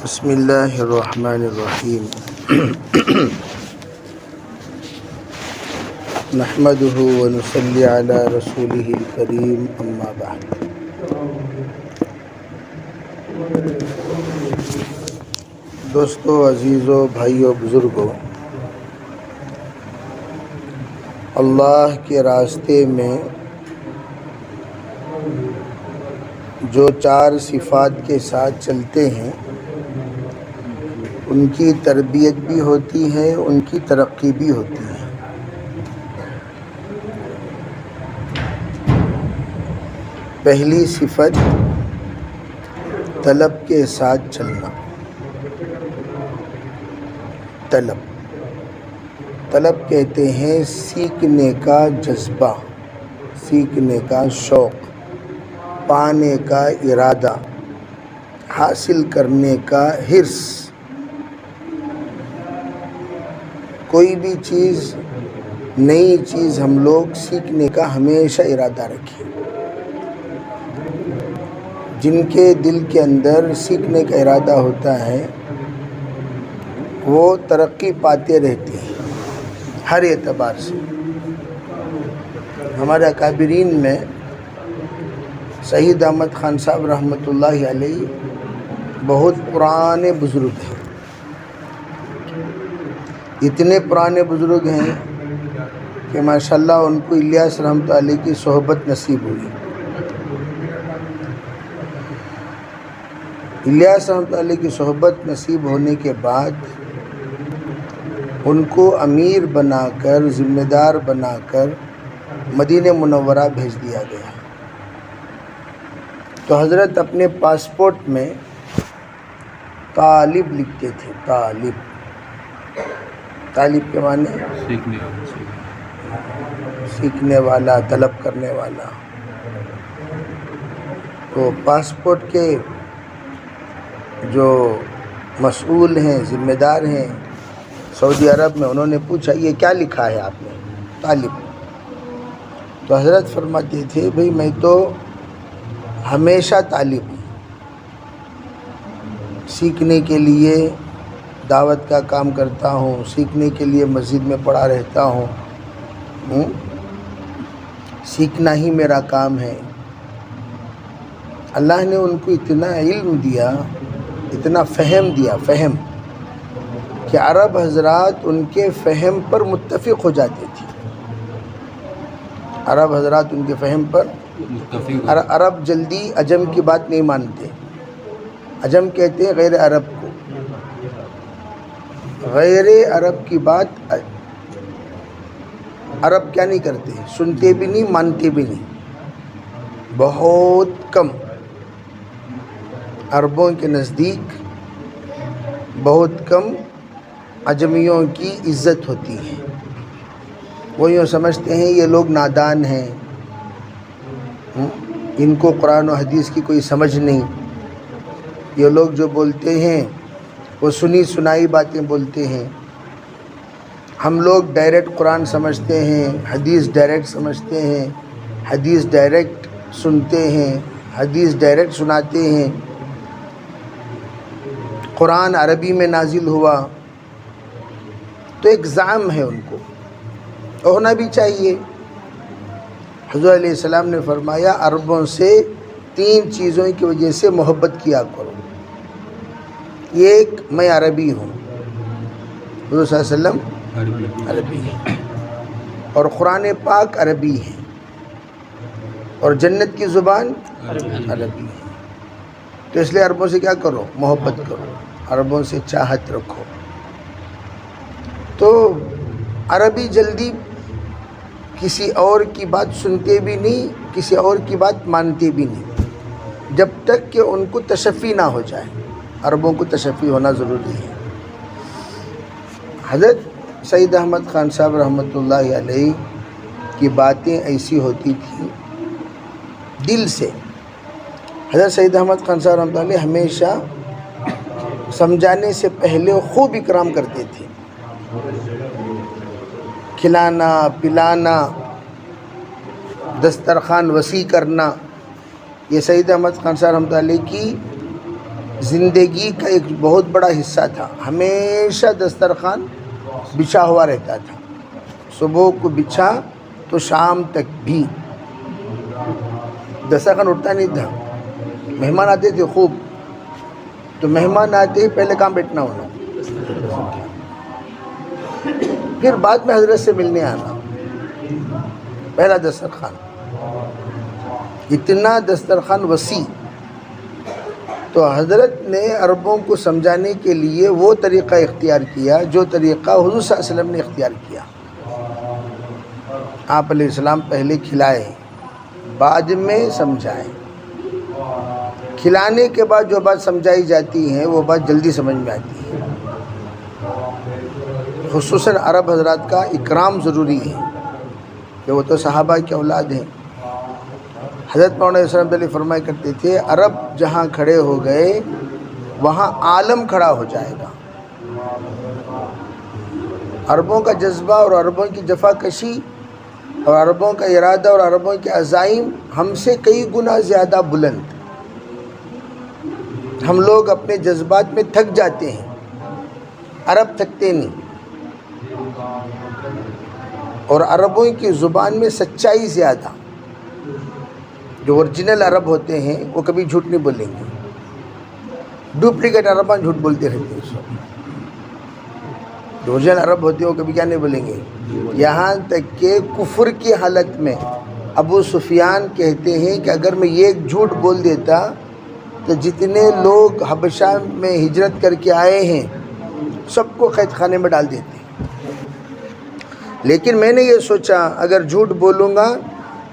بسم اللہ الرحمن الرحیم نحمده ونصلی علی رسوله الکریم اما بعد۔ دوستو، عزیزو، بھائیو، بزرگو، اللہ کے راستے میں جو چار صفات کے ساتھ چلتے ہیں ان کی تربیت بھی ہوتی ہے، ان کی ترقی بھی ہوتی ہے۔ پہلی صفت طلب کے ساتھ چلنا۔ طلب کہتے ہیں سیکھنے کا جذبہ، سیکھنے کا شوق، پانے کا ارادہ، حاصل کرنے کا حرص۔ کوئی بھی چیز، نئی چیز ہم لوگ سیکھنے کا ہمیشہ ارادہ رکھیں۔ جن کے دل کے اندر سیکھنے کا ارادہ ہوتا ہے وہ ترقی پاتے رہتے ہیں ہر اعتبار سے۔ ہمارے اکابرین میں سید احمد خان صاحب رحمۃ اللہ علیہ بہت پرانے بزرگ ہیں، اتنے پرانے بزرگ ہیں کہ ماشاءاللہ ان کو الیاس رحمۃ اللہ علیہ کی صحبت نصیب ہوئی۔ الیاس رحمۃ اللہ علیہ کی صحبت نصیب ہونے کے بعد ان کو امیر بنا کر، ذمہ دار بنا کر مدینہ منورہ بھیج دیا گیا۔ تو حضرت اپنے پاسپورٹ میں طالب لکھتے تھے۔ طالب کے معنی سیکھنے والا، طلب کرنے والا۔ تو پاسپورٹ کے جو مسئول ہیں، ذمہ دار ہیں سعودی عرب میں، انہوں نے پوچھا یہ کیا لکھا ہے آپ نے؟ طالب۔ تو حضرت فرماتے تھے بھئی میں تو ہمیشہ طالب ہوں، سیکھنے کے لیے دعوت کا کام کرتا ہوں، سیکھنے کے لیے مسجد میں پڑھا رہتا ہوں، سیکھنا ہی میرا کام ہے۔ اللہ نے ان کو اتنا علم دیا، اتنا فہم دیا، کہ عرب حضرات ان کے فہم پر متفق ہو جاتے تھے۔ عرب حضرات ان کے فہم پر عرب جلدی عجم کی بات نہیں مانتے۔ عجم کہتے ہیں غیر عرب کو، غیر عرب کی بات عرب کیا نہیں کرتے، سنتے بھی نہیں، مانتے بھی نہیں، بہت کم۔ عربوں کے نزدیک بہت کم عجمیوں کی عزت ہوتی ہے۔ وہ یوں سمجھتے ہیں یہ لوگ نادان ہیں، ان کو قرآن و حدیث کی کوئی سمجھ نہیں، یہ لوگ جو بولتے ہیں وہ سنی سنائی باتیں بولتے ہیں۔ ہم لوگ ڈائریکٹ قرآن سمجھتے ہیں، حدیث ڈائریکٹ سمجھتے ہیں، حدیث ڈائریکٹ سنتے ہیں، حدیث ڈائریکٹ سناتے ہیں۔ قرآن عربی میں نازل ہوا، تو ایک زعم ہے ان کو، ہونا بھی چاہیے۔ حضور علیہ السلام نے فرمایا عربوں سے 3 چیزوں کی وجہ سے محبت کیا کرو۔ ایک، میں عربی ہوں، حضور صلی اللہ علیہ وسلم عربی ہے، اور قرآن پاک عربی ہے، اور جنت کی زبان عربی ہے۔ تو اس لیے عربوں سے کیا کرو؟ محبت کرو، عربوں سے چاہت رکھو۔ تو عربی جلدی کسی اور کی بات سنتے بھی نہیں، کسی اور کی بات مانتے بھی نہیں، جب تک کہ ان کو تشفی نہ ہو جائے۔ عربوں کو تشفی ہونا ضروری ہے۔ حضرت سید احمد خان صاحب رحمۃ اللہ علیہ کی باتیں ایسی ہوتی تھیں دل سے۔ حضرت سید احمد خان صاحب رحمۃ اللہ علیہ ہمیشہ سمجھانے سے پہلے خوب اکرام کرتے تھے، کھلانا پلانا، دسترخوان وسیع کرنا، یہ سید احمد خان صاحب رحمۃ اللہ علیہ کی زندگی کا ایک بہت بڑا حصہ تھا. ہمیشہ دسترخوان بچھا ہوا رہتا تھا. صبح کو بچھا تو شام تک بھی دسترخوان اٹھتا نہیں تھا. مہمان آتے تھے خوب، تو مہمان آتے ہی پہلے کام بیٹھنا ہونا، پھر بعد میں حضرت سے ملنے آنا. پہلا دسترخوان، اتنا دسترخوان وسیع. تو حضرت نے عربوں کو سمجھانے کے لیے وہ طریقہ اختیار کیا جو طریقہ حضور صلی اللہ علیہ وسلم نے اختیار کیا. آپ علیہ السلام پہلے کھلائے، بعد میں سمجھائے. کھلانے کے بعد جو بات سمجھائی جاتی ہے وہ بات جلدی سمجھ میں آتی ہے. خصوصاً عرب حضرات کا اکرام ضروری ہے کہ وہ تو صحابہ کی اولاد ہیں. حضرت مولانا اسرار علی فرمایا کرتے تھے عرب جہاں کھڑے ہو گئے وہاں عالم کھڑا ہو جائے گا. عربوں کا جذبہ اور عربوں کی جفا کشی اور عربوں کا ارادہ اور عربوں کے عزائم ہم سے کئی گنا زیادہ بلند. ہم لوگ اپنے جذبات میں تھک جاتے ہیں، عرب تھکتے نہیں. اور عربوں کی زبان میں سچائی زیادہ. جو اوریجنل عرب ہوتے ہیں وہ کبھی جھوٹ نہیں بولیں گے. ڈپلیکیٹ عربان جھوٹ بولتے رہتے ہیں. جو اوریجنل عرب ہوتے ہیں وہ کبھی کیا نہیں بولیں گے. یہاں تک کہ کفر کی حالت میں ابو سفیان کہتے ہیں کہ اگر میں یہ جھوٹ بول دیتا تو جتنے لوگ حبشہ میں ہجرت کر کے آئے ہیں سب کو قید خانے میں ڈال دیتے. لیکن میں نے یہ سوچا اگر جھوٹ بولوں گا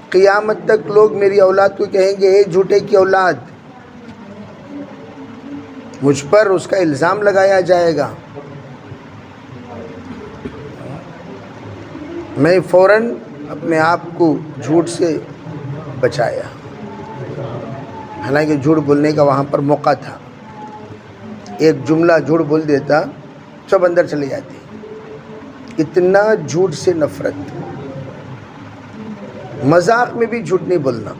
قیامت تک لوگ میری اولاد کو کہیں گے اے جھوٹے کی اولاد، مجھ پر اس کا الزام لگایا جائے گا. میں فوراً اپنے آپ کو جھوٹ سے بچایا. حالانکہ جھوٹ بولنے کا وہاں پر موقع تھا. ایک جملہ جھوٹ بول دیتا سب اندر چلے جاتے. اتنا جھوٹ سے نفرت. مذاق میں بھی جھوٹ نہیں بولنا.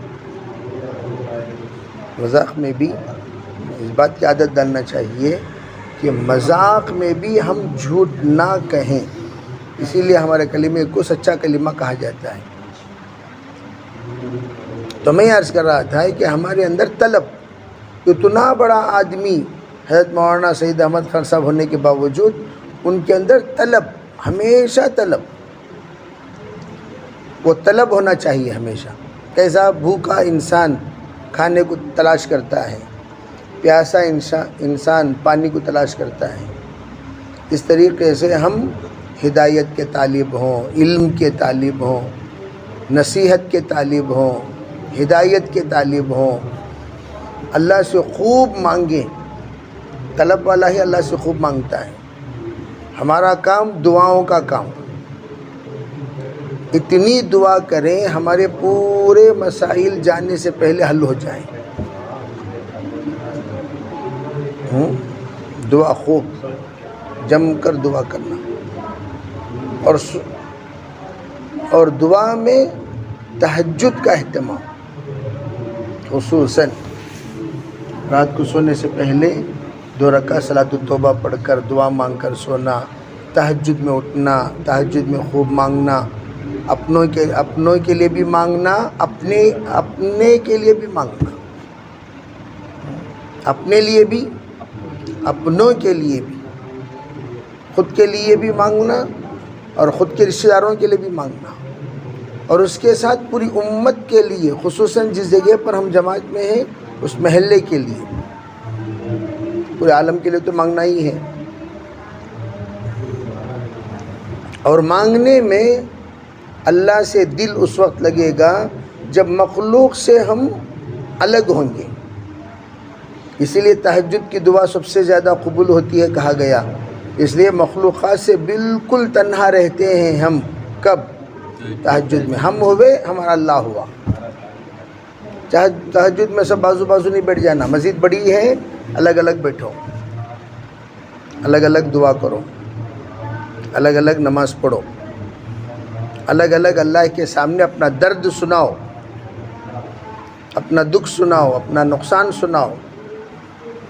مذاق میں بھی اس بات کی عادت ڈالنا چاہیے کہ مذاق میں بھی ہم جھوٹ نہ کہیں. اسی لیے ہمارے کلمے کو سچا کلمہ کہا جاتا ہے. تو میں عرض کر رہا تھا کہ ہمارے اندر طلب، اتنا بڑا آدمی حضرت مولانا سید احمد خان صاحب ہونے کے باوجود ان کے اندر طلب، ہمیشہ طلب. وہ طلب ہونا چاہیے ہمیشہ. کیسا بھوکا انسان کھانے کو تلاش کرتا ہے، پیاسا انسان پانی کو تلاش کرتا ہے، اس طریقے سے ہم ہدایت کے طالب ہوں، علم کے طالب ہوں، نصیحت کے طالب ہوں، ہدایت کے طالب ہوں. اللہ سے خوب مانگیں. طلب والا ہی اللہ سے خوب مانگتا ہے. ہمارا کام دعاؤں کا کام. اتنی دعا کریں ہمارے پورے مسائل جانے سے پہلے حل ہو جائیں. دعا خوب جم کر دعا کرنا. اور دعا میں تہجد کا اہتمام، خصوصاً رات کو سونے سے پہلے 2 رکعت صلاۃ التوبہ پڑھ کر دعا مانگ کر سونا، تہجد میں اٹھنا، تہجد میں خوب مانگنا. اپنوں کے لیے بھی مانگنا، اپنے کے لیے بھی مانگنا، اپنے لیے بھی، اپنوں کے لیے بھی، خود کے لیے بھی مانگنا اور خود کے رشتہ داروں کے لیے بھی مانگنا. اور اس کے ساتھ پوری امت کے لیے، خصوصاً جس جگہ پر ہم جماعت میں ہیں اس محلے کے لیے، پورے عالم کے لیے تو مانگنا ہی ہے. اور مانگنے میں اللہ سے دل اس وقت لگے گا جب مخلوق سے ہم الگ ہوں گے. اسی لیے تہجد کی دعا سب سے زیادہ قبول ہوتی ہے کہا گیا. اس لیے مخلوقات سے بالکل تنہا رہتے ہیں ہم. کب؟ تہجد میں. ہم ہوئے ہمارا اللہ ہوا. تہجد میں سب بازو بازو نہیں بیٹھ جانا. مسجد بڑی ہے، الگ الگ بیٹھو، الگ الگ دعا کرو، الگ الگ نماز پڑھو، الگ الگ اللہ کے سامنے اپنا درد سناؤ، اپنا دکھ سناؤ، اپنا نقصان سناؤ.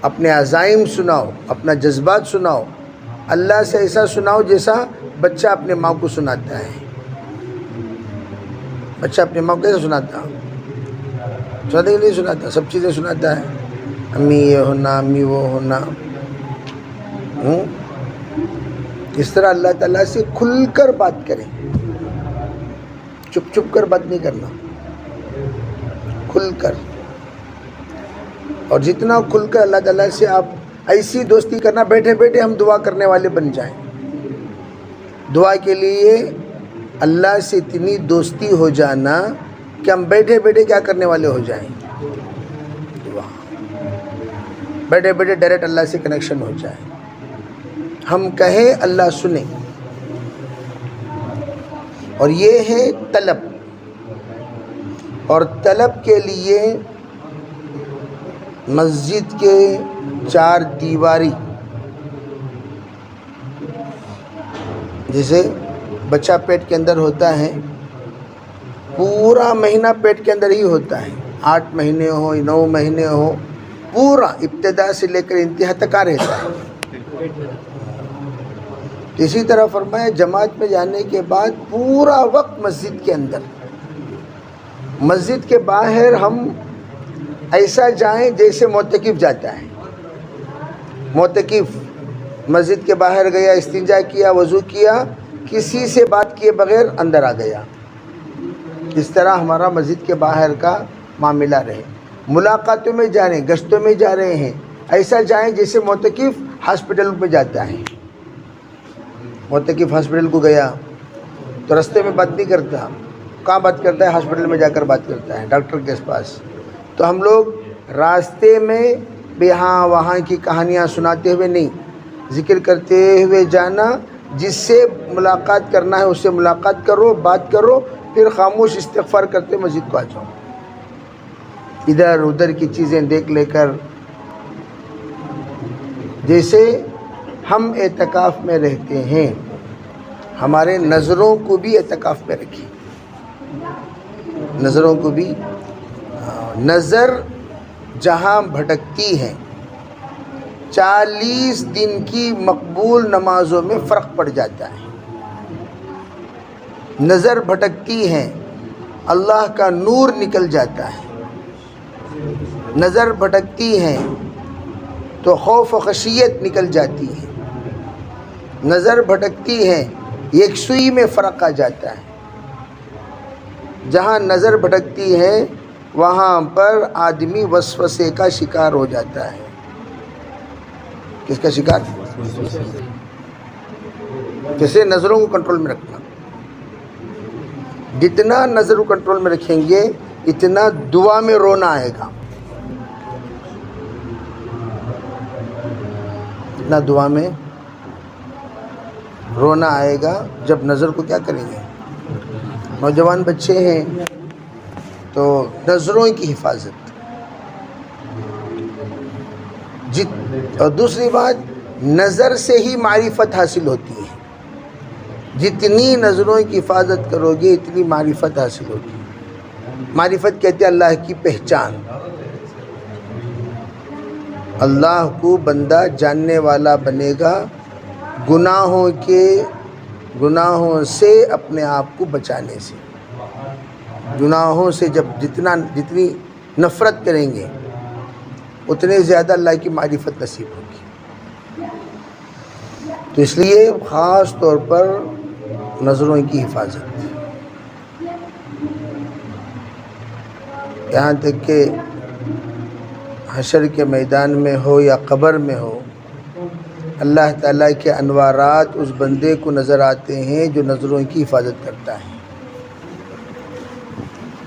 اپنے عزائم سناؤ، اپنا جذبات سناؤ، اللہ سے ایسا سناؤ جیسا بچہ اپنے ماں کو سناتا ہے۔ بچہ اپنے ماں کو کیسے سناتا کہ نہیں سناتا؟ سب چیزیں سناتا ہے، امی یہ ہونا، امی وہ ہونا۔ اس طرح اللہ تعالیٰ سے کھل کر بات کریں، چپ چپ کر بات نہیں کرنا، کھل کر۔ اور جتنا کھل کر اللہ تعالیٰ سے آپ ایسی دوستی کرنا، بیٹھے بیٹھے ہم دعا کرنے والے بن جائیں۔ دعا کے لیے اللہ سے اتنی دوستی ہو جانا کہ ہم بیٹھے بیٹھے کیا کرنے والے ہو جائیں؟ دعا۔ بیٹھے بیٹھے ڈائریکٹ اللہ سے کنیکشن ہو جائے، ہم کہیں اللہ سنے۔ اور یہ ہے طلب، اور طلب کے لیے مسجد کے 4 دیواری، جیسے بچہ پیٹ کے اندر ہوتا ہے، پورا مہینہ پیٹ کے اندر ہی ہوتا ہے، 8 مہینے ہو 9 مہینے ہو، پورا ابتدا سے لے کر انتہا تک رہتا ہے۔ اسی طرح فرمایا جماعت میں جانے کے بعد پورا وقت مسجد کے اندر، مسجد کے باہر ہم ایسا جائیں جیسے معتکف جاتا ہے۔ معتکف مسجد کے باہر گیا، استنجا کیا، وضو کیا، کسی سے بات کیے بغیر اندر آ گیا۔ اس طرح ہمارا مسجد کے باہر کا معاملہ رہے۔ ملاقاتوں میں جا رہے ہیں، گشتوں میں جا رہے ہیں، ایسا جائیں جیسے معتکف ہاسپٹل میں جاتا ہے۔ معتکف ہاسپٹل کو گیا تو رستے میں بات نہیں کرتا، کہاں بات کرتا ہے؟ ہاسپٹل میں جا کر بات کرتا ہے، ڈاکٹر کے پاس۔ تو ہم لوگ راستے میں بھی ہاں وہاں کی کہانیاں سناتے ہوئے نہیں، ذکر کرتے ہوئے جانا، جس سے ملاقات کرنا ہے اس سے ملاقات کرو، بات کرو، پھر خاموش استغفار کرتے مسجد کو آ جاؤ۔ ادھر ادھر کی چیزیں دیکھ لے کر، جیسے ہم اعتکاف میں رہتے ہیں، ہمارے نظروں کو بھی اعتکاف میں رکھیں، نظروں کو بھی۔ نظر جہاں بھٹکتی ہے، 40 دن کی مقبول نمازوں میں فرق پڑ جاتا ہے۔ نظر بھٹکتی ہے، اللہ کا نور نکل جاتا ہے۔ نظر بھٹکتی ہے تو خوف و خشیت نکل جاتی ہے۔ نظر بھٹکتی ہے، یکسوئی میں فرق آ جاتا ہے۔ جہاں نظر بھٹکتی ہے وہاں پر آدمی وسوسے کا شکار ہو جاتا ہے۔ کس کا شکار؟ جیسے نظروں کو کنٹرول میں رکھنا، جتنا نظر کو کنٹرول میں رکھیں گے اتنا دعا میں رونا آئے گا، اتنا دعا میں رونا آئے گا جب نظر کو کیا کریں گے۔ نوجوان بچے ہیں تو نظروں کی حفاظت، اور دوسری بات نظر سے ہی معرفت حاصل ہوتی ہے۔ جتنی نظروں کی حفاظت کرو گے اتنی معرفت حاصل ہوگی۔ معرفت کہتے ہیں اللہ کی پہچان، اللہ کو بندہ جاننے والا بنے گا، گناہوں سے اپنے آپ کو بچانے سے۔ گناہوں سے جتنی نفرت کریں گے اتنے زیادہ اللہ کی معرفت نصیب ہوگی۔ تو اس لیے خاص طور پر نظروں کی حفاظت، یہاں تک کہ حشر کے میدان میں ہو یا قبر میں ہو، اللہ تعالیٰ کے انوارات اس بندے کو نظر آتے ہیں جو نظروں کی حفاظت کرتا ہے۔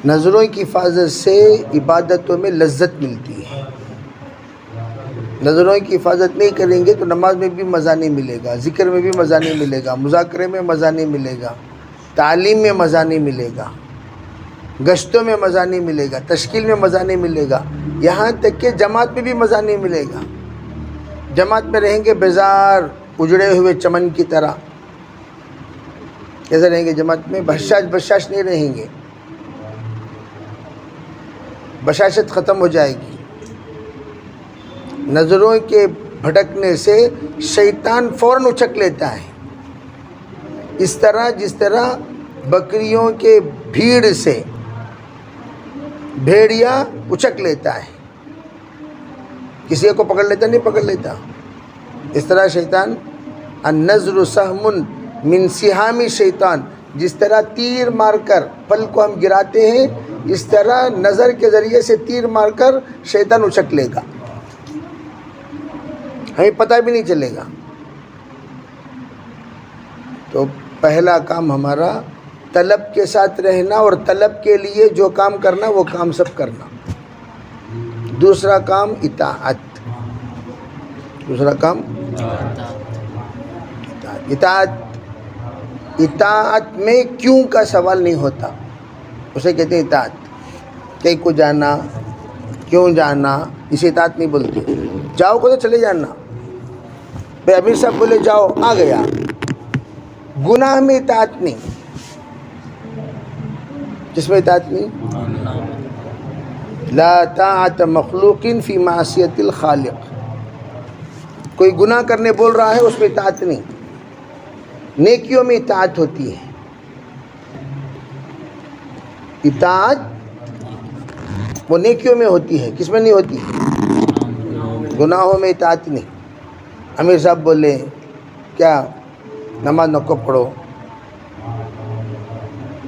نظروں کی حفاظت سے عبادتوں میں لذت ملتی ہے۔ نظروں کی حفاظت نہیں کریں گے تو نماز میں بھی مزہ نہیں ملے گا، ذکر میں بھی مزہ نہیں ملے گا، مذاکرے میں مزہ نہیں ملے گا، تعلیم میں مزہ نہیں ملے گا، گشتوں میں مزہ نہیں ملے گا، تشکیل میں مزہ نہیں ملے گا، یہاں تک کہ جماعت میں بھی مزہ نہیں ملے گا۔ جماعت میں رہیں گے بیزار، اجڑے ہوئے چمن کی طرح، کیسے رہیں گے جماعت میں؟ بشاش نہیں رہیں گے، بشاشت ختم ہو جائے گی۔ نظروں کے بھٹکنے سے شیطان فوراً اچک لیتا ہے، اس طرح جس طرح بکریوں کے بھیڑ سے بھیڑیا اچک لیتا ہے، کسی کو پکڑ لیتا نہیں پکڑ لیتا، اس طرح شیطان النظر سہم من سہام شیطان، جس طرح تیر مار کر پھل کو ہم گراتے ہیں، اس طرح نظر کے ذریعے سے تیر مار کر شیطان اچک لے گا، ہمیں پتہ بھی نہیں چلے گا۔ تو پہلا کام ہمارا طلب کے ساتھ رہنا، اور طلب کے لیے جو کام کرنا وہ کام سب کرنا۔ دوسرا کام اطاعت، دوسرا کام اطاعت میں کیوں کا سوال نہیں ہوتا، اسے کہتے ہیں اطاعت۔ کہیں کو جانا، کیوں جانا، اسے اطاعت نہیں بولتے۔ جاؤ کو تو چلے جانا، بھائی امیر صاحب بولے جاؤ، آ گیا، گناہ میں اطاعت نہیں، جس میں اطاعت نہیں، لا طاعت مخلوق فی معصیت الخالق، کوئی گناہ کرنے بول رہا ہے اس میں اطاعت نہیں، نیکیوں میں اطاعت ہوتی ہے۔ اطاعت وہ نیکیوں میں ہوتی ہے، کس میں نہیں ہوتی؟ گناہوں میں اطاعت نہیں۔ امیر صاحب بولے کیا نماز نکو پڑھو،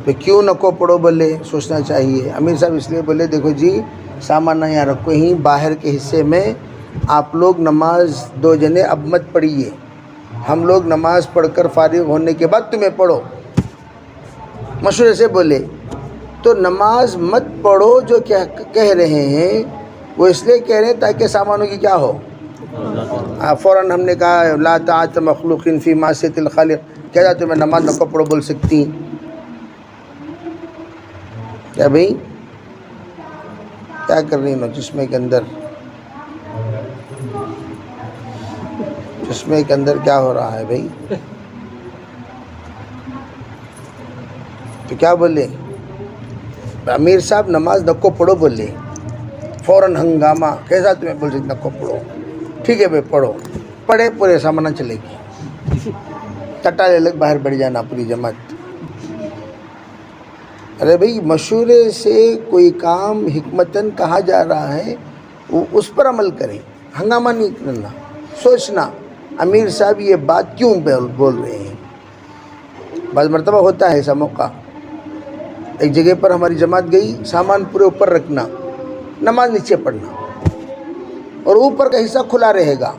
تو کیوں نکو پڑھو بولے سوچنا چاہیے۔ امیر صاحب اس لیے بولے دیکھو جی سامان نہ یہاں رکھو، ہی باہر کے حصے میں آپ لوگ نماز دو جنے اب مت پڑھیے، ہم لوگ نماز پڑھ کر فارغ ہونے کے بعد تمہیں پڑھو، مشورے سے بولے۔ تو نماز مت پڑھو جو کہہ رہے ہیں وہ اس لیے کہہ رہے ہیں تاکہ سامانوں کی کیا ہو، فوراً ہم نے کہا لا طاعت مخلوق فی معصیت الخالق، کیا جاتے میں نماز نہ پڑھو بول سکتی کیا بھئی؟ کیا کر رہی ہوں چشمے کے اندر، چشمے کے اندر کیا ہو رہا ہے بھئی؟ تو کیا بولے امیر صاحب نماز نکو پڑھو بولے، فوراً ہنگامہ، کیسا تمہیں بول سکتے نکو پڑھو، ٹھیک ہے بھائی پڑھو، پڑھے پورے سامان چلے گی، ٹٹا لے لگ باہر بیٹھ جانا پوری جماعت۔ ارے بھئی مشورے سے کوئی کام حکمتاً کہا جا رہا ہے وہ اس پر عمل کریں، ہنگامہ نہیں کرنا، سوچنا امیر صاحب یہ بات کیوں بول رہے ہیں۔ بعض مرتبہ ہوتا ہے ایسا موقع، ایک جگہ پر ہماری جماعت گئی، سامان پورے اوپر رکھنا، نماز نیچے پڑھنا، اور اوپر کا حصہ کھلا رہے گا۔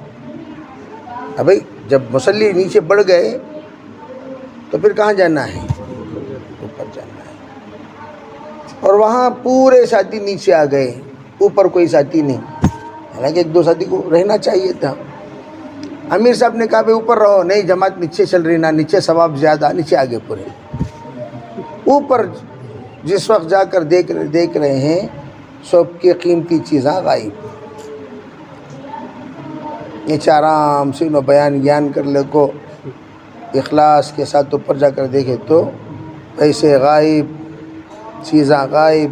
اب بھائی جب مصلی نیچے بڑھ گئے تو پھر کہاں جانا ہے؟ اوپر جانا ہے، اور وہاں پورے ساتھی نیچے آ گئے، اوپر کوئی ساتھی نہیں، حالانکہ ایک دو ساتھی کو رہنا چاہیے تھا۔ امیر صاحب نے کہا بھائی اوپر رہو، نہیں جماعت نیچے چل رہی، نہ نیچے ثواب زیادہ، نیچے آگے پورے۔ اوپر جس وقت جا کر دیکھ رہے ہیں سب کی قیمتی چیزاں غائب، نیچے آرام سے انہوں بیان گیان کر لے کو اخلاص کے ساتھ اوپر جا کر دیکھے تو پیسے غائب، چیزاں غائب،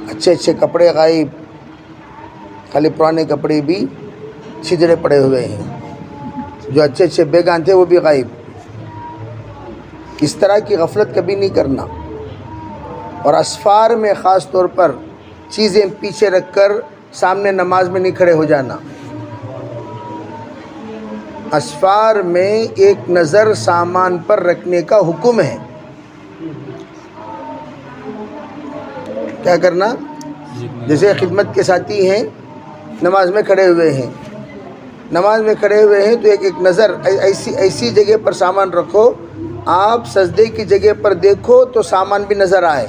اچھے اچھے کپڑے غائب، خالی پرانے کپڑے بھی چھجڑے پڑے ہوئے ہیں، جو اچھے اچھے بیگان تھے وہ بھی غائب۔ اس طرح کی غفلت کبھی نہیں کرنا، اور اسفار میں خاص طور پر چیزیں پیچھے رکھ کر سامنے نماز میں نہیں کھڑے ہو جانا۔ اسفار میں ایک نظر سامان پر رکھنے کا حکم ہے۔ کیا کرنا؟ جیسے خدمت کے ساتھی ہیں، نماز میں کھڑے ہوئے ہیں، تو ایک نظر ایسی جگہ پر سامان رکھو، آپ سجدے کی جگہ پر دیکھو تو سامان بھی نظر آئے،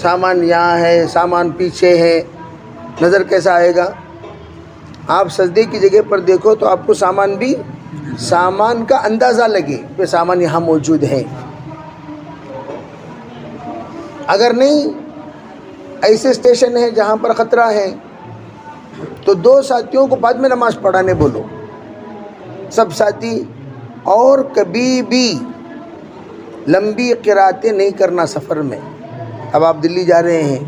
سامان یہاں ہے، سامان پیچھے ہے، نظر کیسا آئے گا؟ آپ سجدے کی جگہ پر دیکھو تو آپ کو سامان کا اندازہ لگے کہ سامان یہاں موجود ہے۔ اگر نہیں، ایسے اسٹیشن ہے جہاں پر خطرہ ہے تو دو ساتھیوں کو بعد میں نماز پڑھانے بولو، سب ساتھی، اور کبھی بھی لمبی قراتیں نہیں کرنا سفر میں۔ اب آپ دلی جا رہے ہیں،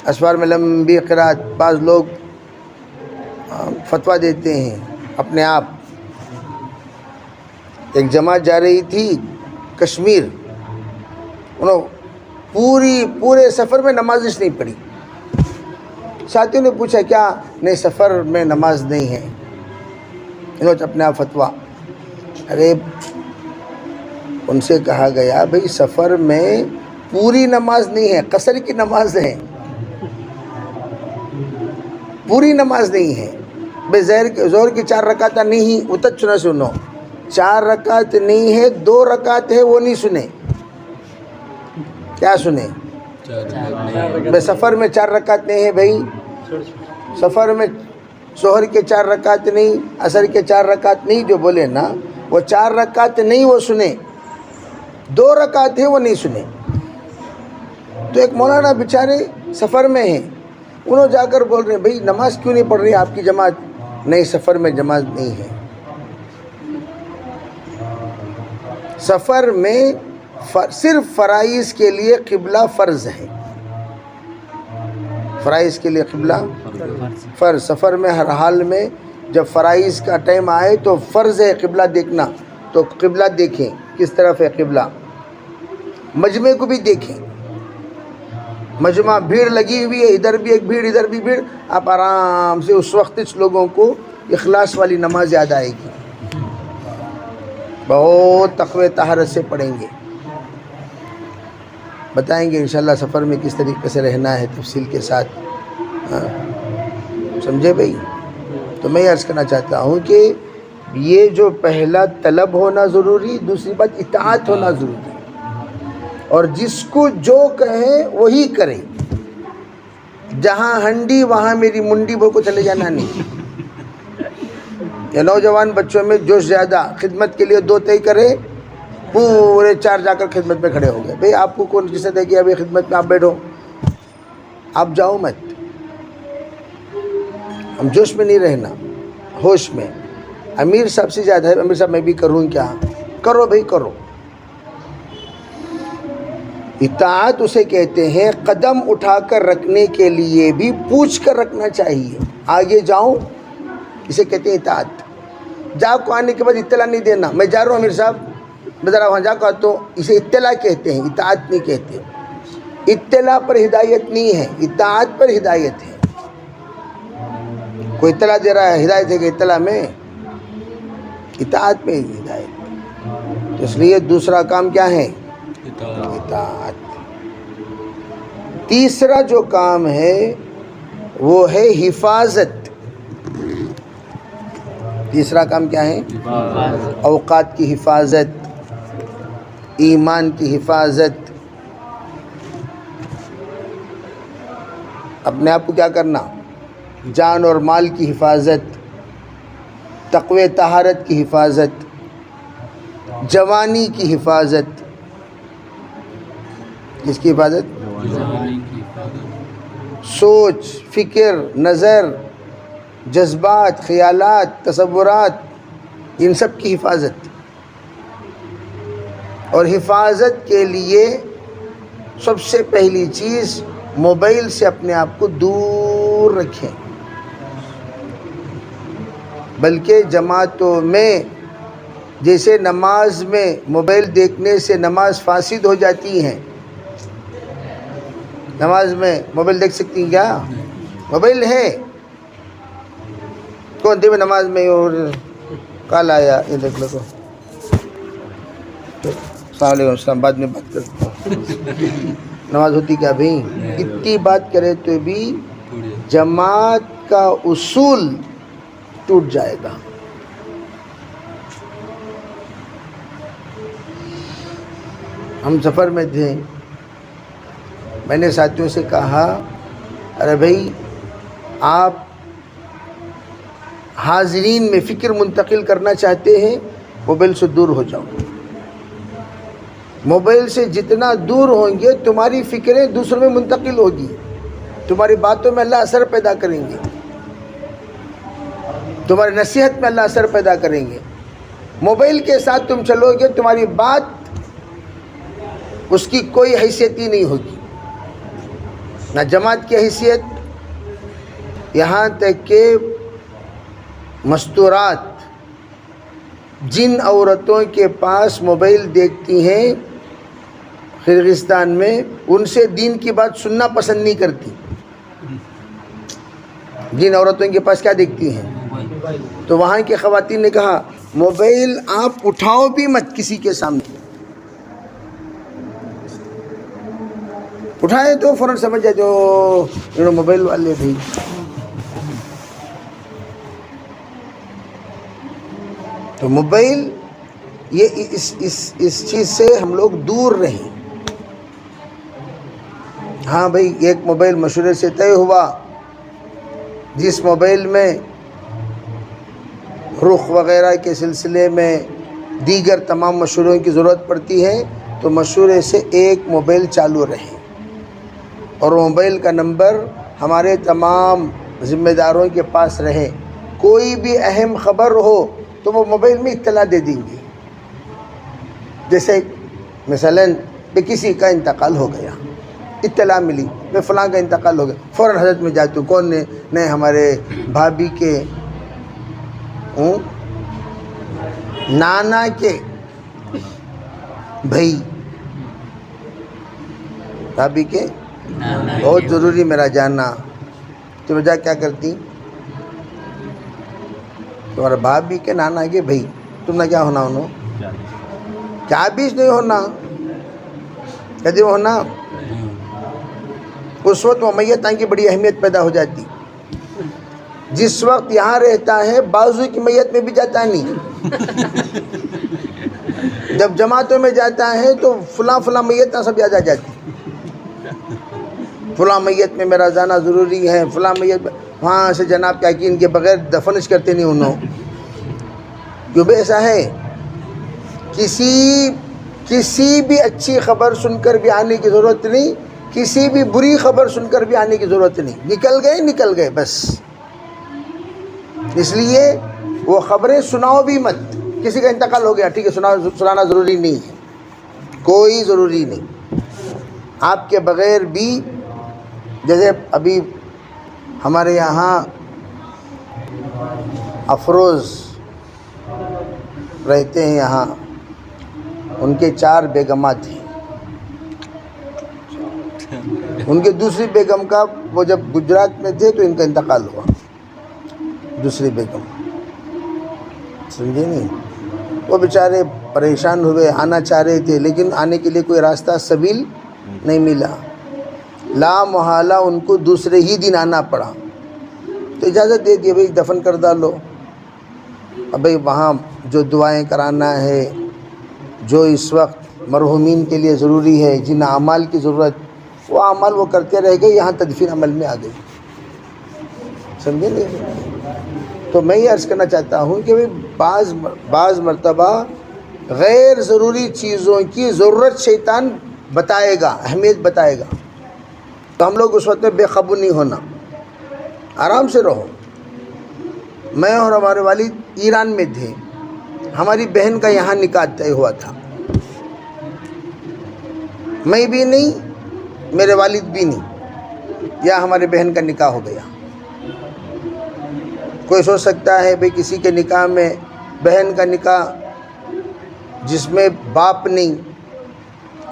اسفار میں لمبی قرات، بعض لوگ فتویٰ دیتے ہیں اپنے آپ. ایک جماعت جا رہی تھی کشمیر، انہوں پورے سفر میں نماز نہیں پڑھی. ساتھیوں نے پوچھا کیا؟ نہیں، سفر میں نماز نہیں ہے. انہوں نے اپنے آپ فتویٰ. ارے ان سے کہا گیا بھئی سفر میں پوری نماز نہیں ہے، قصر کی نماز ہے، پوری نماز نہیں ہے. بھئی زہر کی 4 رکعت نہیں، اتت سنا سنو، 4 رکعت نہیں ہے، 2 رکعت ہے، وہ نہیں سنے. کیا سنے؟ بھئی سفر میں 4 رکعت نہیں ہے. بھئی سفر میں ظہر کے 4 رکعت نہیں، عصر کے 4 رکعت نہیں، جو بولے نا وہ 4 رکعت نہیں وہ سنے، 2 رکعت ہے وہ نہیں سنے. تو ایک مولانا بیچارے سفر میں ہیں، انہوں جا کر بول رہے ہیں بھئی نماز کیوں نہیں پڑھ رہی آپ کی جماعت؟ نہیں، سفر میں نماز نہیں ہے. سفر میں صرف فرائض کے لیے قبلہ فرض ہے، فرائض کے لیے قبلہ فرض. سفر میں ہر حال میں جب فرائض کا ٹائم آئے تو فرض ہے قبلہ دیکھنا، تو قبلہ دیکھیں کس طرف ہے قبلہ. مجمع کو بھی دیکھیں، مجمع بھیڑ لگی ہوئی ہے، ادھر بھی ایک بھیڑ ادھر بھی بھیڑ، آپ آرام سے اس وقت اس لوگوں کو اخلاص والی نماز یاد آئے گی، بہت تقوی طہارت سے پڑھیں گے. بتائیں گے انشاءاللہ سفر میں کس طریقے سے رہنا ہے تفصیل کے ساتھ. سمجھے بھئی؟ تو میں یہ عرض کرنا چاہتا ہوں کہ یہ جو پہلا طلب ہونا ضروری، دوسری بات اطاعت ہونا ضروری، اور جس کو جو کہیں وہی کرے. جہاں ہنڈی وہاں میری منڈی بول کو چلے جانا نہیں. یا نوجوان بچوں میں جوش زیادہ، خدمت کے لیے 2 طے کرے، پورے 4 جا کر خدمت میں کھڑے ہو گئے. بھئی آپ کو کون کس نے دے کہ ابھی خدمت میں آپ بیٹھو، آپ جاؤ مت. ہم جوش میں نہیں رہنا، ہوش میں. امیر صاحب سے زیادہ ہے، امیر صاحب میں بھی کروں کیا؟ کرو بھئی کرو. اطاعت اسے کہتے ہیں قدم اٹھا کر رکھنے کے لیے بھی پوچھ کر رکھنا چاہیے. آگے جاؤں، اسے کہتے ہیں اطاعت. جا کو آنے کے بعد اطلاع نہیں دینا، میں جا رہا ہوں امیر صاحب، میں ذرا وہاں جا کو آتا ہوں، اسے اطلاع کہتے ہیں، اطاعت نہیں کہتے. اطلاع پر ہدایت نہیں ہے، اطاعت پر ہدایت ہے. کوئی اطلاع دے رہا ہے، ہدایت ہے کہ اطلاع میں؟ اطاعت میں ہدایت. اس لیے دوسرا کام کیا ہے؟ اطاعت. تیسرا جو کام ہے وہ ہے حفاظت. تیسرا کام کیا ہے؟ اوقات کی حفاظت، ایمان کی حفاظت. اپنے آپ کو کیا کرنا؟ جان اور مال کی حفاظت، تقوی طہارت کی حفاظت، جوانی کی حفاظت. کس کی حفاظت؟ سوچ، فکر، نظر، جذبات، خیالات، تصورات، ان سب کی حفاظت. اور حفاظت کے لیے سب سے پہلی چیز موبائل سے اپنے آپ کو دور رکھیں. بلکہ جماعتوں میں جیسے نماز میں موبائل دیکھنے سے نماز فاسد ہو جاتی ہیں. نماز میں موبائل دیکھ سکتی ہیں کیا؟ موبائل ہے، کون دے میں نماز میں اور کال آیا، یہ دیکھ لو. السلام علیکم، السلام، بعد میں بات کرتا ہوں. نماز ہوتی کیا بھئی؟ اتنی بات کرے تو بھی جماعت کا اصول ٹوٹ جائے گا. ہم سفر میں تھے، میں نے ساتھیوں سے کہا ارے بھائی آپ حاضرین میں فکر منتقل کرنا چاہتے ہیں، موبائل سے دور ہو جاؤ. موبائل سے جتنا دور ہوں گے تمہاری فکریں دوسروں میں منتقل ہوگی، تمہاری باتوں میں اللہ اثر پیدا کریں گے، تمہاری نصیحت میں اللہ اثر پیدا کریں گے. موبائل کے ساتھ تم چلو گے، تمہاری بات اس کی کوئی حیثیت ہی نہیں ہوگی. نہ جماعت کی حیثیت، یہاں تک کہ مستورات جن عورتوں کے پاس موبائل دیکھتی ہیں قرغستان میں، ان سے دین کی بات سننا پسند نہیں کرتی. جن عورتوں کے پاس کیا دیکھتی ہیں؟ تو وہاں کی خواتین نے کہا موبائل آپ اٹھاؤ بھی مت کسی کے سامنے. اٹھائے تو فوراً سمجھ جائے جو موبائل والے بھی. تو موبائل یہ اس چیز سے ہم لوگ دور رہیں. ہاں بھائی، ایک موبائل مشورے سے طے ہوا جس موبائل میں رخ وغیرہ کے سلسلے میں دیگر تمام مشوروں کی ضرورت پڑتی ہے، تو مشورے سے ایک موبائل چالو رہے اور موبائل کا نمبر ہمارے تمام ذمہ داروں کے پاس رہے. کوئی بھی اہم خبر ہو تو وہ موبائل میں اطلاع دے دیں گے. جیسے مثلاً کسی کا انتقال ہو گیا، اطلاع ملی میں فلاں کا انتقال ہو گیا، فوراً حضرت میں جاتی ہوں. کون نے؟ نہیں، ہمارے بھابھی کے نانا کے بھائی، بھابھی کے بہت ضروری میرا جاننا. تو وجہ کیا کرتی؟ تمہارا بھابھی کے نانا کے بھائی، تم نے کیا ہونا؟ انہوں کیا بیچ نہیں ہونا، کدی ہونا. اس وقت وہ میت کی بڑی اہمیت پیدا ہو جاتی. جس وقت یہاں رہتا ہے بازو کی میت میں بھی جاتا نہیں. جب جماعتوں میں جاتا ہے تو فلاں فلاں میت سب یاد آ جاتی. فلاں میت میں میرا جانا ضروری ہے، فلاں میت وہاں سے جناب کیا کہ ان کے بغیر دفنش کرتے نہیں انہوں. کیوں بھی ایسا ہے؟ کسی بھی اچھی خبر سن کر بھی آنے کی ضرورت نہیں، کسی بھی بری خبر سن کر بھی آنے کی ضرورت نہیں. نکل گئے بس. اس لیے وہ خبریں سناؤ بھی مت. کسی کا انتقال ہو گیا، ٹھیک ہے، سنانا ضروری نہیں ہے، کوئی ضروری نہیں. آپ کے بغیر بھی، جیسے ابھی ہمارے یہاں افروز رہتے ہیں، یہاں ان کے 4 بیگمات ہیں. ان کے دوسری بیگم کا، وہ جب گجرات میں تھے تو ان کا انتقال ہوا. دوسری بیگم، سمجھے نہیں؟ وہ بیچارے پریشان ہوئے، آنا چاہ رہے تھے لیکن آنے کے لیے کوئی راستہ سبیل نہیں ملا. لا محالہ ان کو دوسرے ہی دن آنا پڑا. تو اجازت دے دی بھائی دفن کر ڈالو. اب بھائی وہاں جو دعائیں کرانا ہے، جو اس وقت مرحومین کے لیے ضروری ہے، جن اعمال کی ضرورت، وہ اعمال وہ کرتے رہ گئے. یہاں تدفین عمل میں آ گئی. سمجھے نہیں؟ تو میں یہ عرض کرنا چاہتا ہوں کہ بعض مرتبہ غیر ضروری چیزوں کی ضرورت شیطان بتائے گا، اہمیت بتائے گا. تو ہم لوگ اس وقت میں بے قابو نہیں ہونا، آرام سے رہو. میں اور ہمارے والد ایران میں تھے، ہماری بہن کا یہاں نکاح طے ہوا تھا. میں بھی نہیں، میرے والد بھی نہیں، یا ہمارے بہن کا نکاح ہو گیا. کوئی سوچ سکتا ہے بھئی کسی کے نکاح میں، بہن کا نکاح جس میں باپ نہیں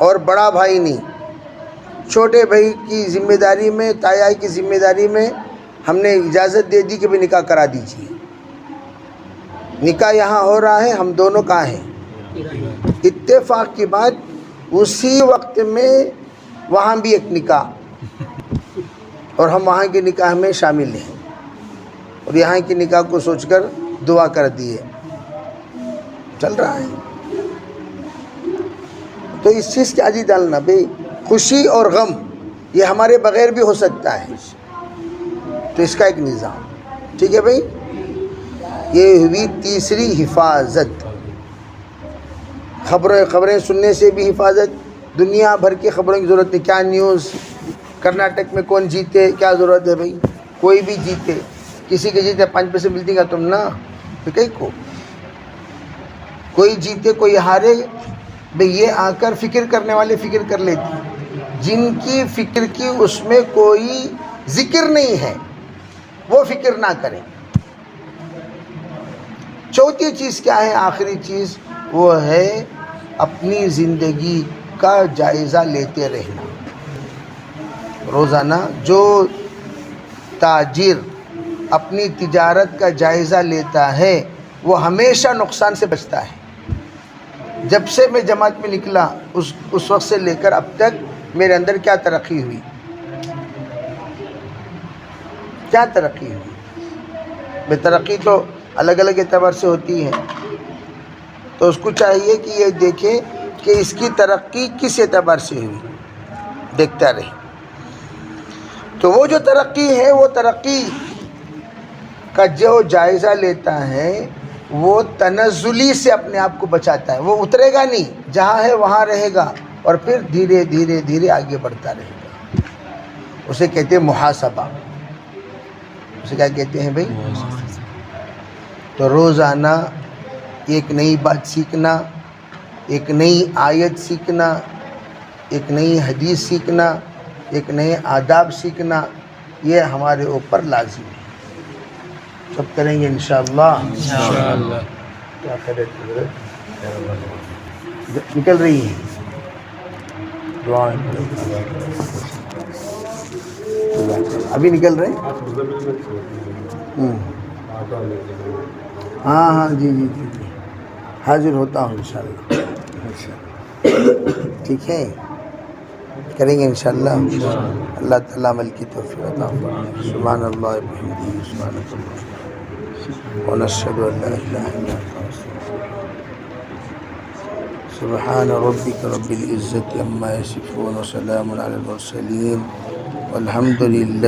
اور بڑا بھائی نہیں، چھوٹے بھائی کی ذمہ داری میں، تایا کی ذمہ داری میں ہم نے اجازت دے دی کہ بھئی نکاح کرا دیجیے. نکاح یہاں ہو رہا ہے، ہم دونوں کہاں ہیں؟ اتفاق کی بات، اسی وقت میں وہاں بھی ایک نکاح، اور ہم وہاں کے نکاح میں شامل ہیں اور یہاں کی نکاح کو سوچ کر دعا کر دیے. چل رہا ہے. تو اس چیز کی عادی ڈالنا بھئی، خوشی اور غم یہ ہمارے بغیر بھی ہو سکتا ہے. تو اس کا ایک نظام، ٹھیک ہے بھئی. یہ ہوئی تیسری حفاظت. خبریں سننے سے بھی حفاظت. دنیا بھر کی خبروں کی ضرورت نہیں. کیا نیوز، کرناٹک میں کون جیتے، کیا ضرورت ہے بھئی؟ کوئی بھی جیتے، کسی کے جیتے 5 پیسے ملتی گا تم نا، کہیں کو کوئی جیتے کوئی ہارے، بھئی یہ آ کر فکر کرنے والے فکر کر لیتے. جن کی فکر کی اس میں کوئی ذکر نہیں ہے وہ فکر نہ کریں۔ چوتھی چیز کیا ہے؟ آخری چیز وہ ہے اپنی زندگی کا جائزہ لیتے رہنا۔ روزانہ جو تاجر اپنی تجارت کا جائزہ لیتا ہے وہ ہمیشہ نقصان سے بچتا ہے۔ جب سے میں جماعت میں نکلا اس وقت سے لے کر اب تک میرے اندر کیا ترقی ہوئی؟ کیا ترقی ہوئی؟ بے ترقی تو الگ الگ اعتبار سے ہوتی ہے، تو اس کو چاہیے کہ یہ دیکھے کہ اس کی ترقی کس اعتبار سے ہوئی، دیکھتا رہے۔ تو وہ جو ترقی ہے، وہ ترقی کا جو جائزہ لیتا ہے وہ تنزلی سے اپنے آپ کو بچاتا ہے۔ وہ اترے گا نہیں، جہاں ہے وہاں رہے گا اور پھر دھیرے دھیرے دھیرے آگے بڑھتا رہے گا۔ اسے کہتے ہیں محاسبہ۔ اسے کیا کہتے ہیں بھائی؟ تو روزانہ ایک نئی بات سیکھنا، ایک نئی آیت سیکھنا، ایک نئی حدیث سیکھنا، ایک نئے آداب سیکھنا، یہ ہمارے اوپر لازم ہے۔ سب کریں گے انشاءاللہ۔ انشاءاللہ۔ کیا خیریت نکل رہی ہے؟ دعائیں ابھی نکل رہے ہیں؟ ہاں ہاں جی جی جی جی حاضر ہوتا ہوں انشاءاللہ۔ ٹھیک ہے، کریں گے انشاءاللہ۔ اللہ تعالیٰ عمل کی توفیق عطا فرمائے۔ سبحان اللہ وبحمدہ، سبحانک اللہم ونشہد ان لا الہ الا انت، سبحان ربک رب العزة عما یصفون وسلام علی المرسلین والحمد للہ۔